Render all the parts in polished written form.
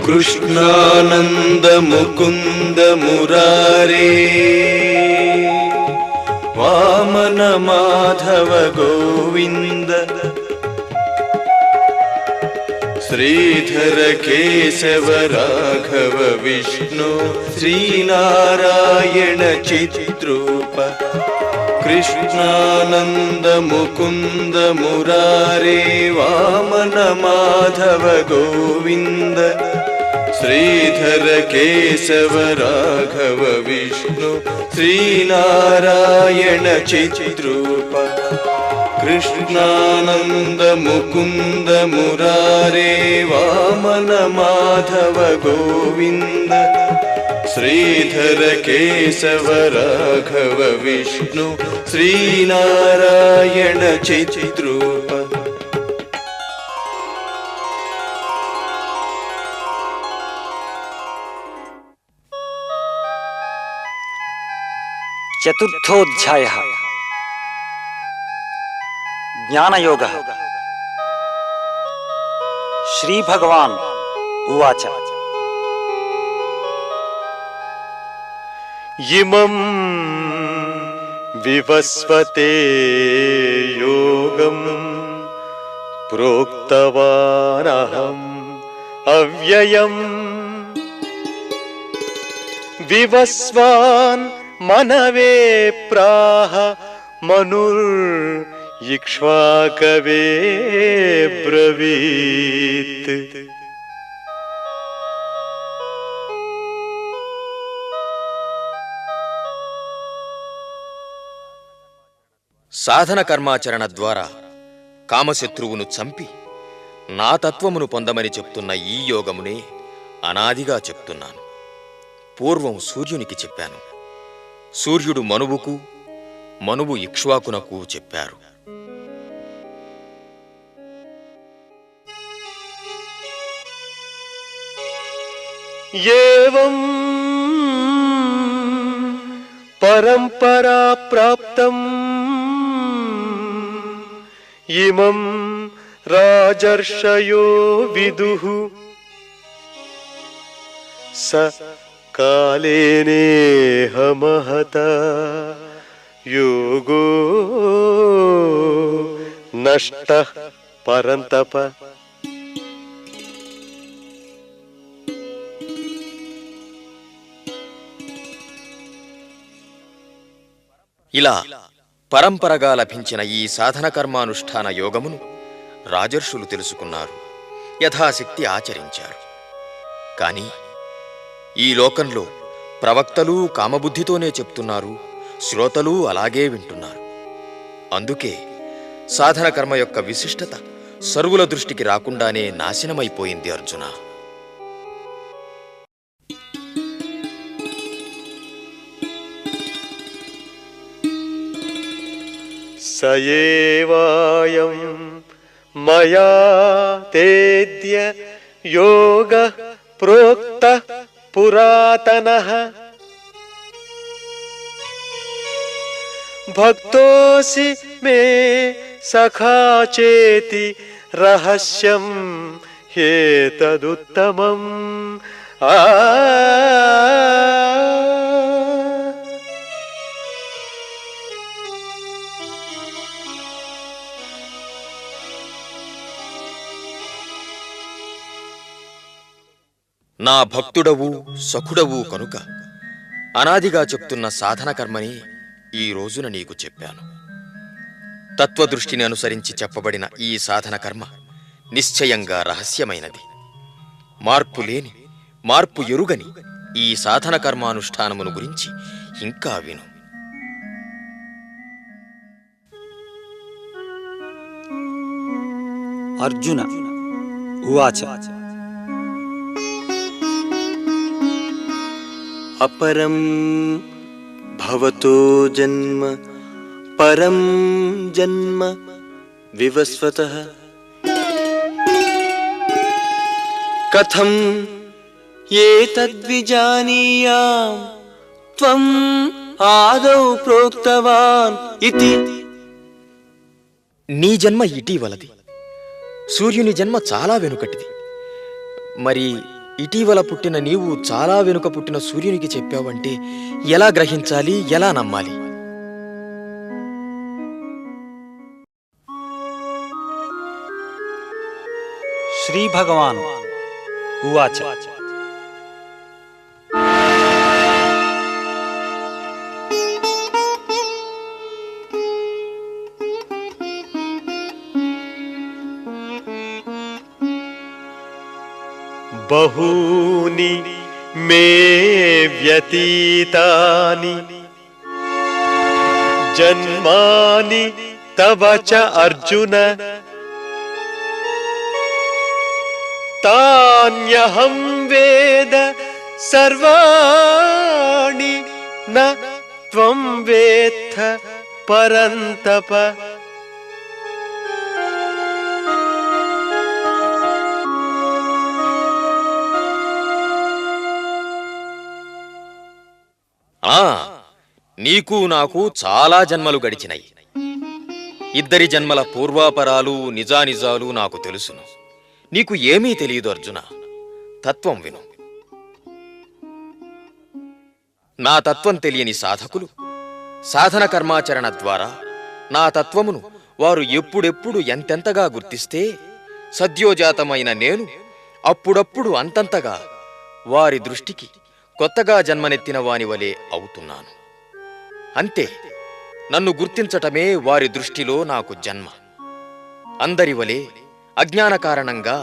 कृष्णानंद मुकुंद मुरारे वामन माधव गोविंद श्रीधर केशव राघव विष्णु श्रीनारायण चिद्रूप कृष्णानंद मुकुंद मुरारे वामन माधव गोविंद श्रीधर केशव राघव विष्णु श्रीनारायण चिद्रूप कृष्णानंद मुकुंद मुरारे वामन माधव गोविंद श्रीधर केशव राघव विष्णु श्रीनारायण चिद्रूप चतुर्थोऽध्यायः ज्ञानयोगः। श्रीभगवान् उवाच इमं विवस्वते योगं प्रोक्तवानहम् अव्ययम् विवस्वान् मनवे प्राह मनुर्इक्ष्वाकवे ब्रवीत्। సాధన కర్మాచరణ ద్వారా కామశత్రువును చంపి నా తత్వమును పొందమని చెప్తున్న ఈ యోగమునే అనాదిగా చెప్తున్నాను. పూర్వం సూర్యునికి చెప్పాను, సూర్యుడు మనువుకు, మనువు ఇక్ష్వాకునకు చెప్పారు. ఏవం పరంపరా ప్రాప్తం ఇమం రాజర్షయో విదుః స కాలేనేహ మహత యోగో నష్టః పరంతప. ఇలా పరంపరగా లభించిన ఈ సాధన కర్మానుష్ఠాన యోగమును రాజర్షులు తెలుసుకున్నారు, యథాశక్తి ఆచరించారు. కానీ ఈ లోకంలో ప్రవక్తలు కామబుద్ధితోనే చెప్తున్నారు, శ్రోతలు అలాగే వింటున్నారు. అందుకే సాధన కర్మ యొక్క విశిష్టత సర్వుల దృష్టికి రాకుండానే నాశనమైపోయింది అర్జున. సయేవాయం మయా తేద్య యోగః ప్రోక్తః పురాతనః భక్తోసి మే సఖా చేతి రహస్యం హేతదుత్తమం. నా భక్తుడవు సఖుడవు కనుక అనాదిగా చెప్తున్న సాధన కర్మని ఈ రోజున నీకు చెప్పాను. తత్వదృష్టిని అనుసరించి చెప్పబడిన ఈ సాధన కర్మ నిశ్చయంగా రహస్యమైనది. మార్పు లేని, మార్పు ఎరుగని ఈ సాధన కర్మానుష్ఠానమును గురించి ఇంకా విను. అర్జున ఉవాచ अपरं भवतो जन्म परं जन्म विवस्वतः कथं एतद्विजानीयाम् त्वम् आदौ प्रोक्तवान् इति। నీ జన్మ ఇటీవలది, సూర్యుని జన్మ చాలా వెనుకటిది. మరి ఇటీవల పుట్టిన నీవు చాలా వెనుక పుట్టిన సూర్యునికి చెప్పావంటే ఎలా గ్రహించాలి, ఎలా నమ్మాలి? శ్రీ భగవాన్ ఉవాచ బహూని మే వ్యతీతాని జన్మాని తవ చ అర్జున తాన్యహం వేద సర్వాణి న త్వం వేత్త పరంతప. నీకు నాకు చాలా జన్మలు గడిచినాయి. ఇద్దరి జన్మల పూర్వాపరాలు నిజానిజాలు నాకు తెలుసును. నీకు ఏమీ తెలియదు అర్జున. తత్వం విను. నా తత్వం తెలియని సాధకులు సాధన కర్మాచరణ ద్వారా నా తత్వమును వారు ఎప్పుడెప్పుడు ఎంతెంతగా గుర్తిస్తే సద్యోజాతమైన నేను అప్పుడప్పుడు అంతంతగా వారి దృష్టికి కొత్తగా జన్మనెత్తిన వాని వలె అవుతున్నాను. అంతే, నన్ను గుర్తించటమే వారి దృష్టిలో నాకు జన్మ. అందరి వలె అజ్ఞాన కారణంగా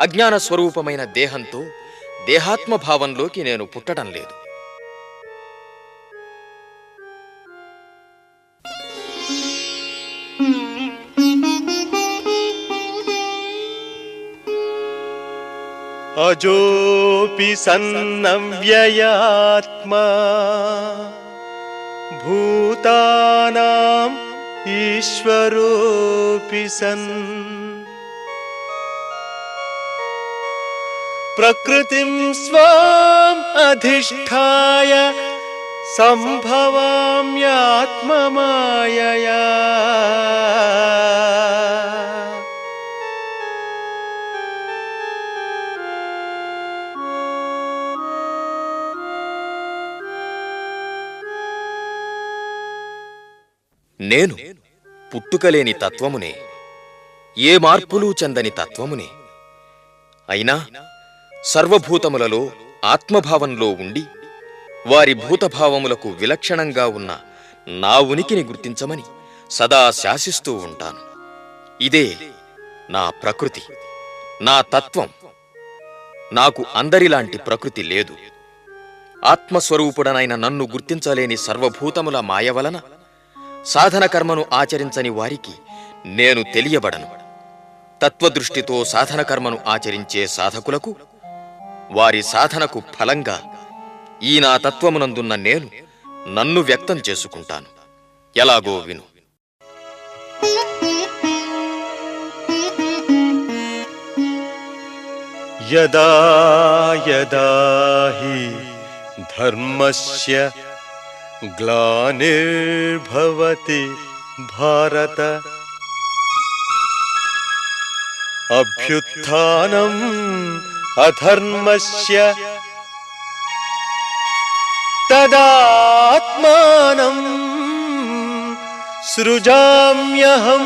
అజ్ఞాన స్వరూపమైన దేహంతో దేహాత్మభావంలోకి నేను పుట్టడం లేదు. అజోపి సన్నవ్యయాత్మా భూతానాం ఈశ్వరోపి సన్ ప్రకృతిం స్వాం అధిష్ఠాయ సంభవామ్యాత్మమాయయా. నేను పుట్టుకలేని తత్వమునే, ఏ మార్పులు చెందని తత్వమునే. అయినా సర్వభూతములలో ఆత్మభావంలో ఉండి వారి భూతభావములకు విలక్షణంగా ఉన్న నా ఉనికిని గుర్తించమని సదా శాసిస్తూ ఉంటాను. ఇదే నా ప్రకృతి, నా తత్వం. నాకు అందరిలాంటి ప్రకృతి లేదు. ఆత్మస్వరూపుడనైన నన్ను గుర్తించలేని సర్వభూతముల మాయ వలన సాధన కర్మను ఆచరించని వారికి నేను తెలియబడను. తత్వదృష్టితో సాధన కర్మను ఆచరించే సాధకులకు వారి సాధనకు ఫలంగా ఈ నా తత్వమునందున్న నేను నన్ను వ్యక్తం చేసుకుంటాను. ఎలాగో విను. యదా యదా హి ధర్మస్య గ్లానిర్భవతి భారత అభ్యుత్థానం అధర్మస్య తదాత్మానం సృజామ్యహం.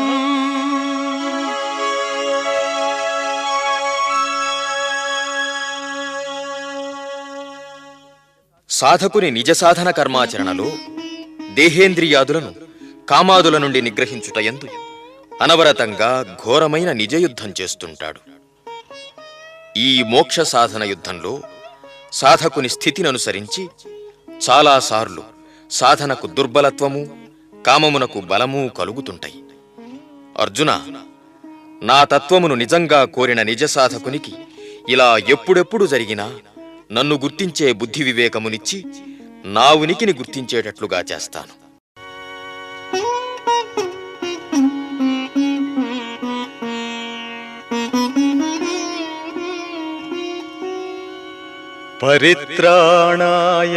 సాధకుని నిజ సాధన కర్మాచరణలో దేహేంద్రియాదులను కామాదుల నుండి నిగ్రహించుటయందు అనవరతంగా ఘోరమైన నిజయుద్ధం చేస్తుంటాడు. ఈ మోక్ష సాధన యుద్ధంలో సాధకుని స్థితిననుసరించి చాలాసార్లు సాధనకు దుర్బలత్వము, కామమునకు బలము కలుగుతుంటాయి. అర్జున, నా తత్వమును నిజంగా కోరిన నిజ సాధకునికి ఇలా ఎప్పుడెప్పుడు జరిగినా నన్ను గుర్తించే బుద్ధి వివేకమునిచ్చి నా ఉనికిని గుర్తించేటట్లుగా చేస్తాను. పరిత్రాణాయ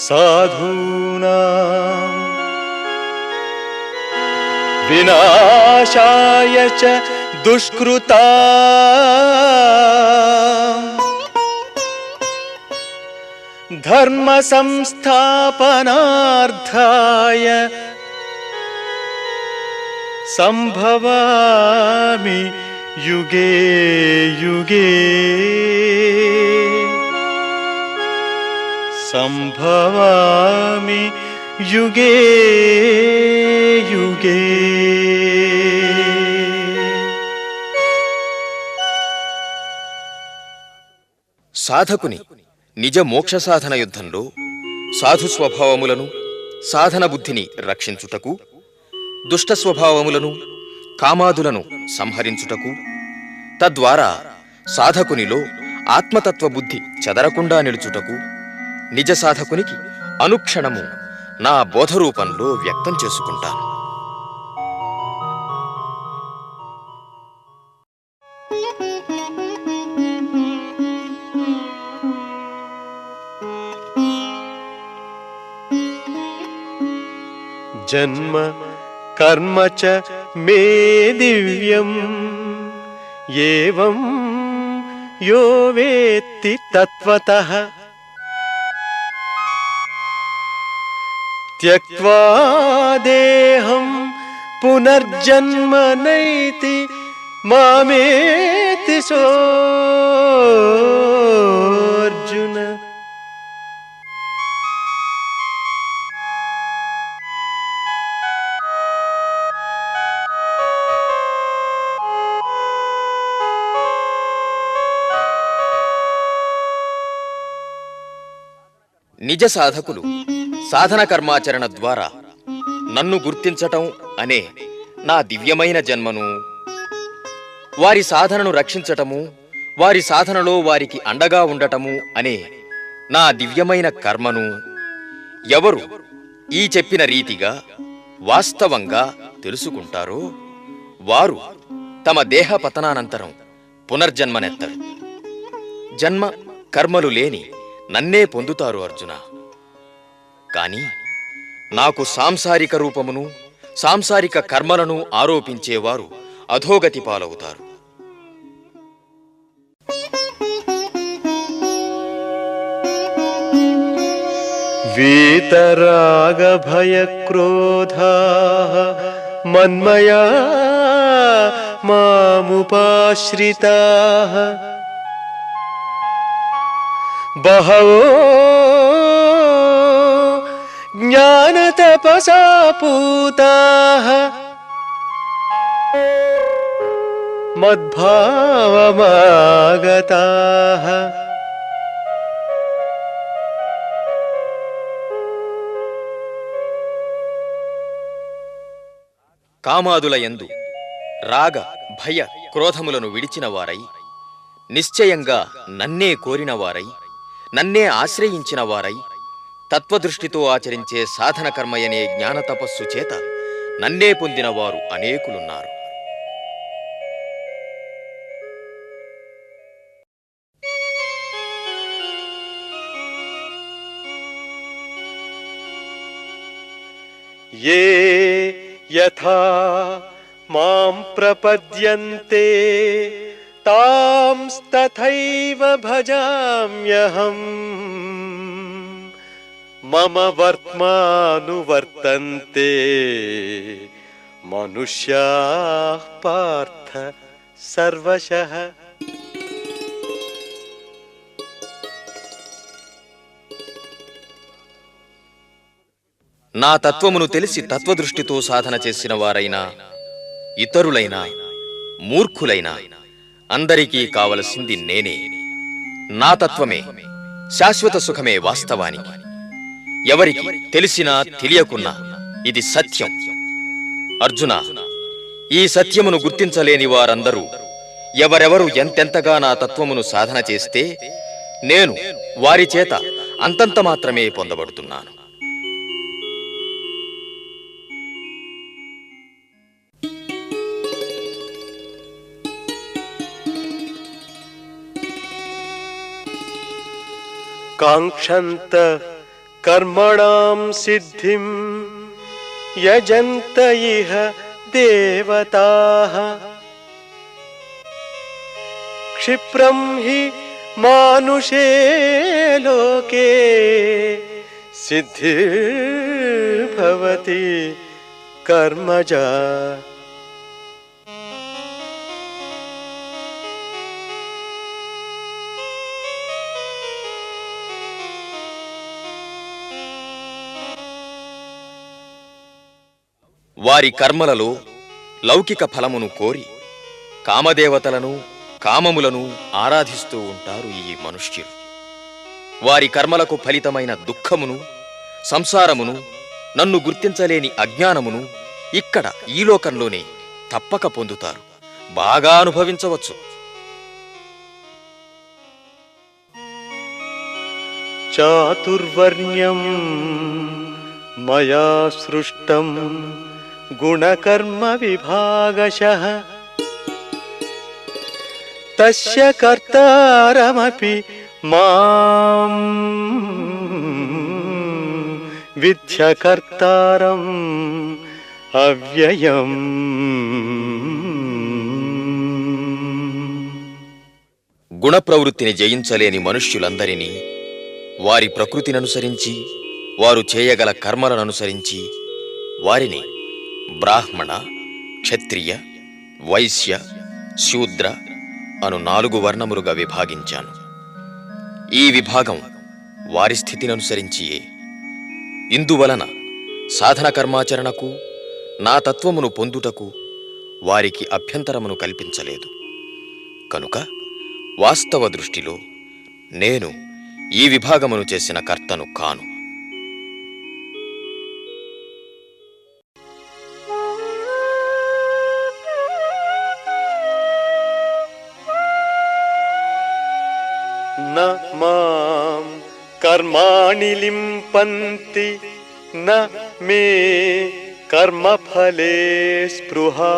సాధూనాం వినాశాయ చ దుష్కృతాం ధర్మ సంస్థాపనార్థాయ సంభవామి యుగే యుగే సంభవామి యుగే యుగే. సాధకుని నిజ మోక్ష సాధన యుద్ధంలో సాధు స్వభావములను సాధన బుద్ధిని రక్షించుటకు, దుష్ట స్వభావములను కామాదులను సంహరించుటకు, తద్వారా సాధకునిలో ఆత్మతత్వ బుద్ధి చెదరకుండా నిలుచుటకు నిజ సాధకునికి అనుక్షణము నా బోధరూపంలో వ్యక్తం చేసుకుంటాను. జన్మ కర్మ చ మే దివ్యం ఏవం యో వేత్తి తత్వతః త్యక్త్వా దేహం పునర్జన్మ నైతి మామేతి సోర్జున. నిజ సాధకులు సాధన కర్మాచరణ ద్వారా నన్ను గుర్తించటం అనే నా దివ్యమైన జన్మను, వారి సాధనను రక్షించటము, వారి సాధనలో వారికి అండగా ఉండటము అనే నా దివ్యమైన కర్మను ఎవరు ఈ చెప్పిన రీతిగా వాస్తవంగా తెలుసుకుంటారో వారు తమ దేహ పతనానంతరం పునర్జన్మనెత్తరు. జన్మ కర్మలు లేని నన్నే పొందుతారు అర్జున. కాని నాకు సాంసారిక రూపమును సాంసారిక కర్మలను ఆరోపించేవారు అధోగతి పాలవుతారు. వీతరాగ భయ క్రోధాః మన్మయా మాముపాశ్రితాః బహవో జ్ఞానతపసా పూతాః మద్భావమాగతాః. కామాదుల యందు రాగ భయ క్రోధములను విడిచిన వారై, నిశ్చయంగా నన్నే కోరిన వారై, నన్నే ఆశ్రయించిన వారై, తత్వదృష్టితో ఆచరించే సాధన కర్మయనే జ్ఞాన తపస్సు చేత నన్నే పొందిన వారు అనేకులున్నారు. ఏ యథా మాం ప్రపద్యంతే తాంస్తథైవ భజామ్యహం మమ వర్త్మానువర్తంతే మనుష్యాః పార్థ సర్వశః. నా తత్వమును తెలిసి తత్వదృష్టితో సాధన చేసిన వారైనా, ఇతరులైనా, మూర్ఖులైనా అందరికీ కావలసింది నేనే. నా తత్వమే, శాశ్వత సుఖమే వాస్తవానికి. ఎవరికి తెలిసినా తెలియకున్నా ఇది సత్యం. అర్జున, ఈ సత్యమును గుర్తించలేని వారందరూ ఎవరెవరు ఎంతెంతగా నా తత్వమును సాధన చేస్తే నేను వారి చేత అంతంత మాత్రమే పొందబడుతున్నాను. కాంక్షంత కర్మణాం సిద్ధిం యజంత ఇహ దేవతాః క్షిప్రం హి మానుషే లోకే సిద్ధిర్భవతి కర్మజా. వారి కర్మలలో లౌకిక ఫలమును కోరి కామదేవతలను కామములను ఆరాధిస్తూ ఉంటారు ఈ మనుష్యులు. వారి కర్మలకు ఫలితమైన దుఃఖమును, సంసారమును, నన్ను గుర్తించలేని అజ్ఞానమును ఇక్కడ ఈ లోకంలోనే తప్పక పొందుతారు, బాగా అనుభవించవచ్చు. చాతుర్వర్ణ్యం మయా సృష్టం గుణకర్మ విభాగశః తస్య కర్తారమపి మాం విద్య కర్తారం అవ్యయం. గుణప్రవృత్తిని జయించలేని మనుష్యులందరినీ వారి ప్రకృతిననుసరించి, వారు చేయగల కర్మలననుసరించి వారిని బ్రాహ్మణ, క్షత్రియ, వైశ్య, శూద్ర అను 4 వర్ణములుగా విభాగించాను. ఈ విభాగం వారి స్థితిననుసరించియే. ఇందువలన సాధన కర్మాచరణకు, నా తత్వమును పొందుటకు వారికి అభ్యంతరమును కల్పించలేదు. కనుక వాస్తవ దృష్టిలో నేను ఈ విభాగమును చేసిన కర్తను కాను. న మాం కర్మాణి లింపంతి న మే కర్మఫలే స్పృహా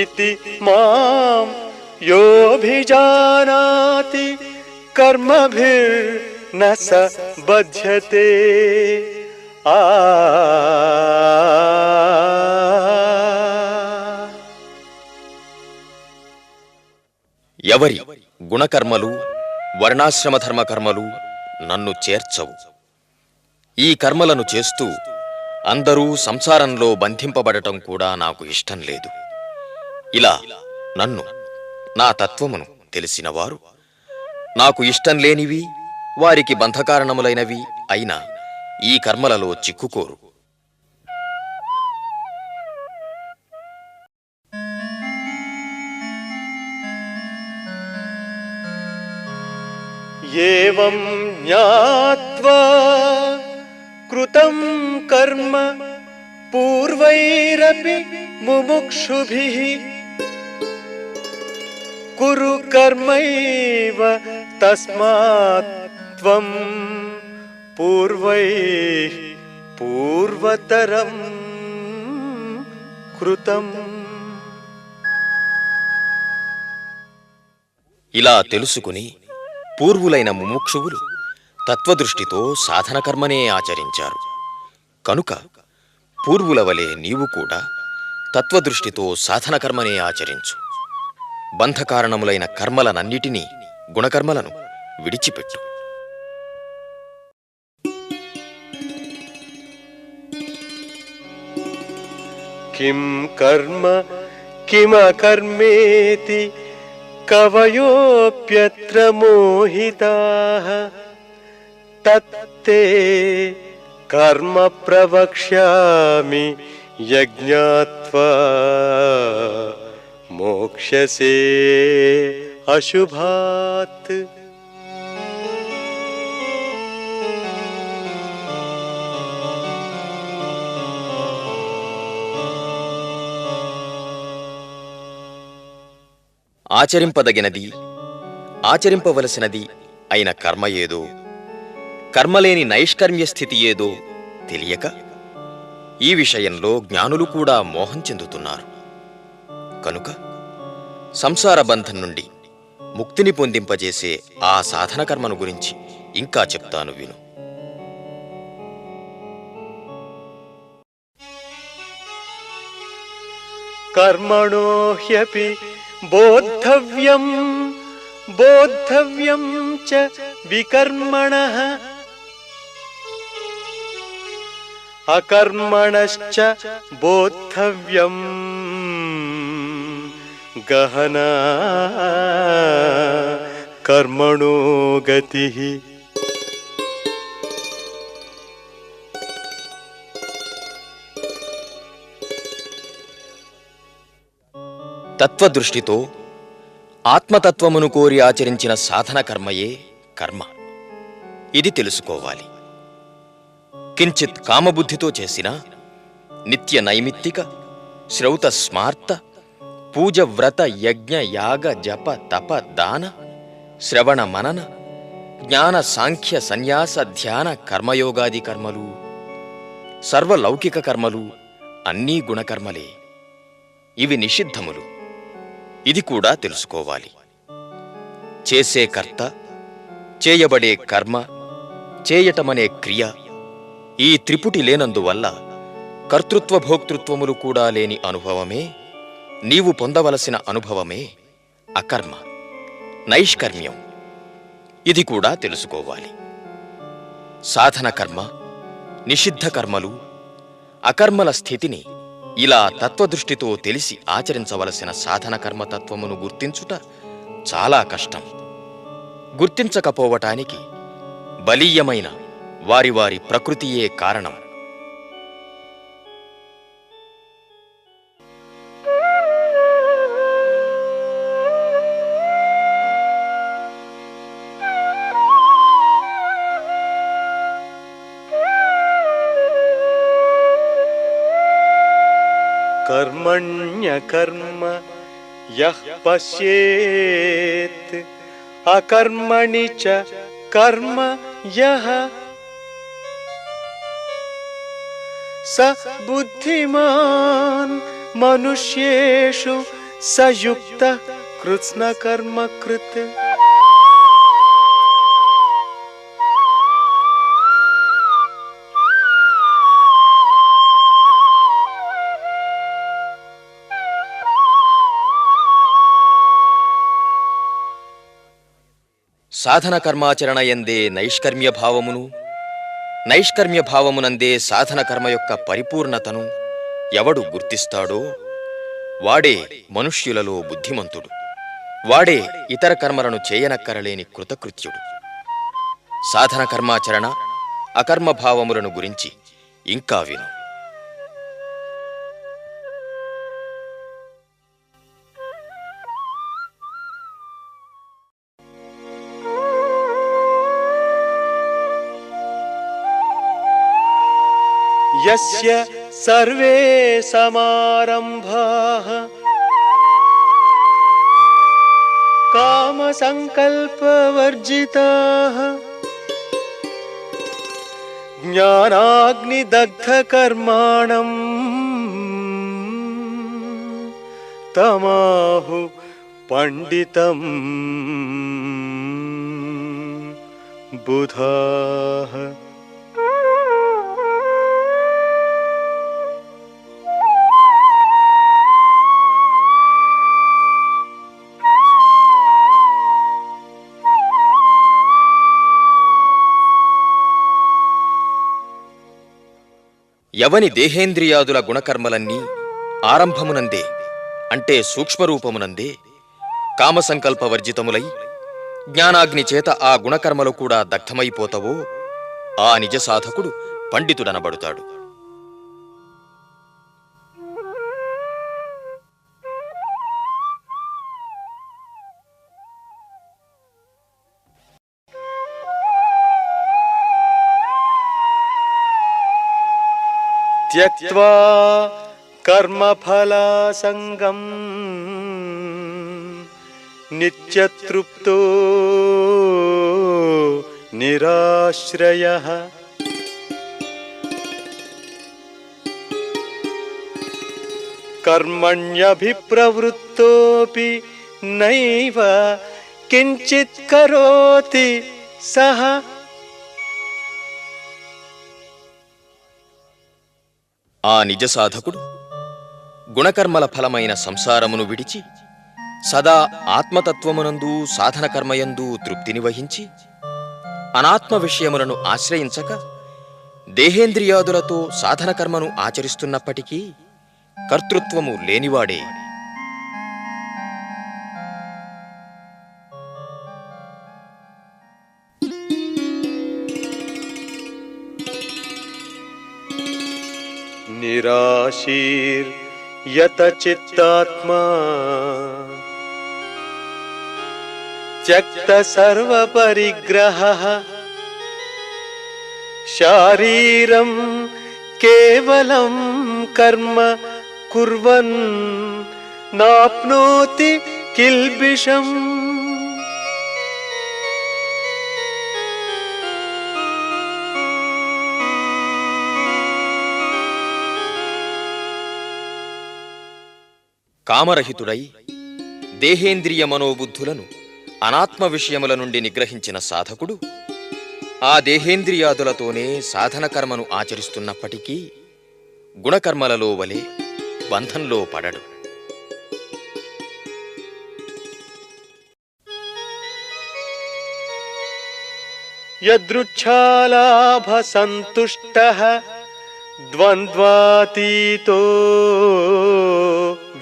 ఇతి మాం యోభిజానాతి కర్మభిర్న స బధ్యతే. ఎవరి గుణకర్మలు, వర్ణాశ్రమ ధర్మకర్మలు నన్ను చేర్చవు. ఈ కర్మలను చేస్తూ అందరూ సంసారంలో బంధింపబడటం కూడా నాకు ఇష్టం లేదు. ఇలా నన్ను, నా తత్వమును తెలిసినవారు నాకు ఇష్టం లేనివి, వారికి బంధకారణములైనవి అయినా ఈ కర్మలలో చిక్కుకోరు. ఏవం జ్ఞాత్వా కృతం కర్మ పూర్వైరపి ముముక్షుభిః కురు కర్మైవ తస్మాత్ త్వం పూర్వైః పూర్వతరం కృతం. ఇలా తెలుసుకుని పూర్వులైన ముముక్షువులు తత్వదృష్టితో సాధన కర్మనే ఆచరించారు. కనుక పూర్వుల వలె నీవు కూడా తత్వదృష్టితో సాధన కర్మనే ఆచరించు. బంధకారణములైన కర్మలనన్నిటినీ, గుణకర్మలను విడిచిపెట్టు. కిం కర్మ కిమకర్మేతి కవయోప్యత్ర మోహితాః తత్తే కర్మ ప్రవక్ష్యామి యజ్ఞాత్వా మోక్ష్యసే అశుభాత్. ఆచరింపదగినది, ఆచరింపవలసినది అయిన కర్మ ఏదో, కర్మలేని నైష్కర్మ్య స్థితి ఏదో తెలియక ఈ విషయంలో జ్ఞానులు కూడా మోహం చెందుతున్నారు. కనుక సంసార బంధం నుండి ముక్తిని పొందింపజేసే ఆ సాధన కర్మను గురించి ఇంకా చెప్తాను విను. కర్మణో హ్యపి బోద్ధవ్యం బోద్ధవ్యం చ వికర్మణః అకర్మణశ్చ బోద్ధవ్యం గహనా కర్మణో గతిః. తత్వదృష్టితో ఆత్మతత్వమును కోరి ఆచరించిన సాధన కర్మయే కర్మ. ఇది తెలుసుకోవాలి. కించిత్ కామబుద్ధితో చేసిన నిత్య నైమిత్తిక శ్రౌత స్మార్త పూజ వ్రత యజ్ఞ యాగ జప తప దాన శ్రవణ మనన జ్ఞాన సాంఖ్య సన్యాస ధ్యాన కర్మయోగాది కర్మలు, సర్వలౌకిక కర్మలు అన్నీ గుణకర్మలే. ఇవి నిషిద్ధములు. ఇది కూడా తెలుసుకోవాలి. చేసే కర్త, చేయబడే కర్మ, చేయటమనే క్రియ ఈ త్రిపుటి లేనందువల్ల కర్తృత్వ భోక్తృత్వములు కూడా లేని అనుభవమే నీవు పొందవలసిన అనుభవమే అకర్మ, నైష్కర్మ్యం. ఇది కూడా తెలుసుకోవాలి. సాధన కర్మ, నిషిద్ధ కర్మలు, అకర్మల స్థితిని ఇలా తత్వదృష్టితో తెలిసి ఆచరించవలసిన సాధన కర్మతత్వమును గుర్తించుట చాలా కష్టం. గుర్తించకపోవటానికి బలీయమైన వారి వారి ప్రకృతియే కారణం. కర్మణ్యకర్మ యః పశ్యేత్ అకర్మణి చ కర్మ యః స బుద్ధిమాన్ మనుష్యేషు సయుక్తః కృత్స్నకర్మకృత్. సాధన కర్మాచరణ యందే నైష్కర్మ్య భావమును, నైష్కర్మ్య భావమునందే సాధన కర్మ యొక్క పరిపూర్ణతను ఎవడు గుర్తిస్తాడో వాడే మనుష్యులలో బుద్ధిమంతుడు. వాడే ఇతర కర్మలను చేయనక్కరలేని కృతకృత్యుడు. సాధన కర్మాచరణ అకర్మభావములను గురించి ఇంకా విను. యస్య సర్వే సమారంభాః కామ సంకల్పవర్జితాః జ్ఞానాగ్నిదగ్ధ కర్మాణం తమాహు పండితం బుధాః. ఎవని దేహేంద్రియాదుల గుణకర్మలన్నీ ఆరంభమునందే అంటే సూక్ష్మరూపమునందే కామసంకల్పవర్జితములై జ్ఞానాగ్ని చేత ఆ గుణకర్మలు కూడా దగ్ధమైపోతవో ఆ నిజ సాధకుడు పండితుడనబడుతాడు. త్యక్త్వా కర్మఫలాసంగం నిత్యతృప్తో నిరాశ్రయః కర్మణ్యభిప్రవృత్తోపి నైవ కించిత్ కరోతి సహ. ఆ నిజ సాధకుడు గుణకర్మల ఫలమైన సంసారమును విడిచి సదా ఆత్మతత్వమునందు సాధన కర్మయందు తృప్తిని వహించి అనాత్మ విషయములను ఆశ్రయించక దేహేంద్రియాదులతో సాధన కర్మను ఆచరిస్తున్నప్పటికీ కర్తృత్వము లేనివాడే. నిరాశీర్యత చిత్తాత్మా త్యక్త సర్వపరిగ్రహః శారీరం కేవలం కర్మ కుర్వన్ నాప్నోతి కిల్బిషం. కామరహితుడై దేహేంద్రియ మనోబుద్ధులను అనాత్మ విషయముల నుండి నిగ్రహించిన సాధకుడు ఆ దేహేంద్రియాదులతోనే సాధన కర్మను ఆచరిస్తున్నప్పటికీ గుణకర్మలలో వలె బంధంలో పడడు. యదృచ్ఛాలాభ సంతుష్టః ద్వంద్వాతీతో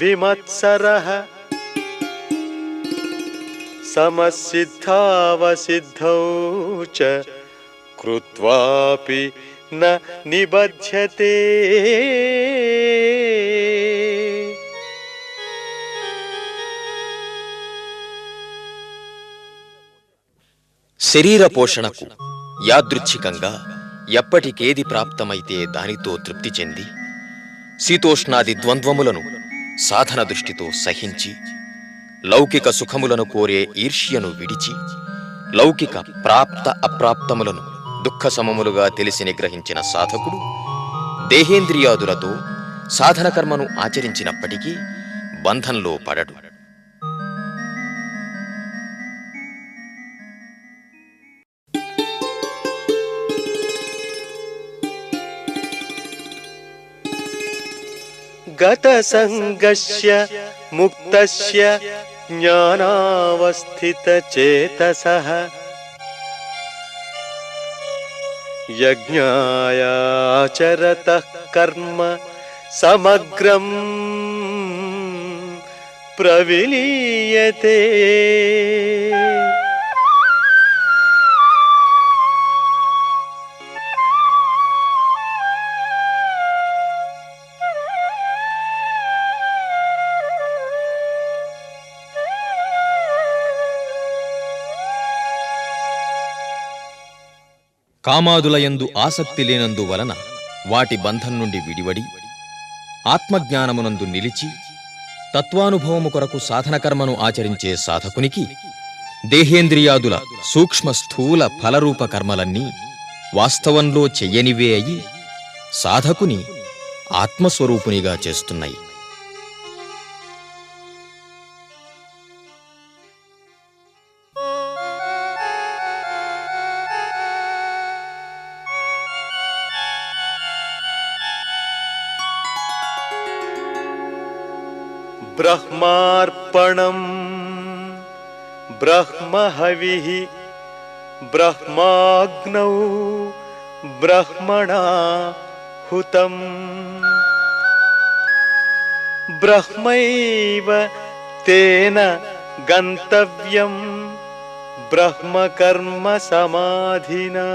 విమత్సరః సమసిద్ధావసిద్ధౌ చ కృత్వాపి న నిబధ్యతే. శరీర పోషణకు యాదృచ్ఛికంగా ఎప్పటికేది ప్రాప్తమైతే దానితో తృప్తి చెంది శీతోష్ణాది ద్వంద్వములను సాధన దృష్టితో సహించి లౌకిక సుఖములను కోరే ఈర్ష్యను విడిచి లౌకిక ప్రాప్త అప్రాప్తములను దుఃఖ సమములుగా తెలిసి నిగ్రహించిన సాధకుడు దేహేంద్రియాదులతో సాధన కర్మను ఆచరించినప్పటికీ బంధంలో పడడు. గత సంగస్య ముక్తస్య జ్ఞానావస్థిత చేతసః యజ్ఞాయాచరతః కర్మ సమగ్రం ప్రవిలీయతే. కామాదులయందు ఆసక్తి లేనందువలన వాటి బంధం నుండి విడివడి ఆత్మజ్ఞానమునందు నిలిచి తత్వానుభవము కొరకు సాధన కర్మను ఆచరించే సాధకునికి దేహేంద్రియాదుల సూక్ష్మ స్థూల ఫలరూప కర్మలన్నీ వాస్తవంలో చెయ్యనివే అయి సాధకుని ఆత్మస్వరూపునిగా చేస్తున్నాయి. బ్రహ్మార్పణం బ్రహ్మహవిః బ్రహ్మాగ్నౌ బ్రహ్మణా హుతం బ్రహ్మైవ తేన గంతవ్యం బ్రహ్మకర్మ సమాధినా.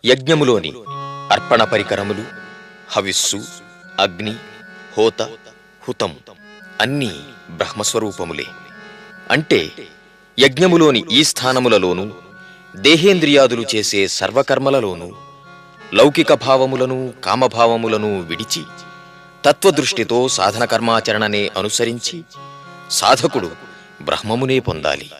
యజ్ఞములోని అర్పణ పరికరములు, హవిస్సు, అగ్ని, హోత, హుతం అన్నీ బ్రహ్మస్వరూపములే. అంటే యజ్ఞములోని ఈ స్థానములలోనూ, దేహేంద్రియాదులు చేసే సర్వకర్మలలోనూ లౌకిక భావములను, కామభావములను విడిచి తత్వదృష్టితో సాధన కర్మాచరణనే అనుసరించి సాధకుడు బ్రహ్మమునే పొందాలి.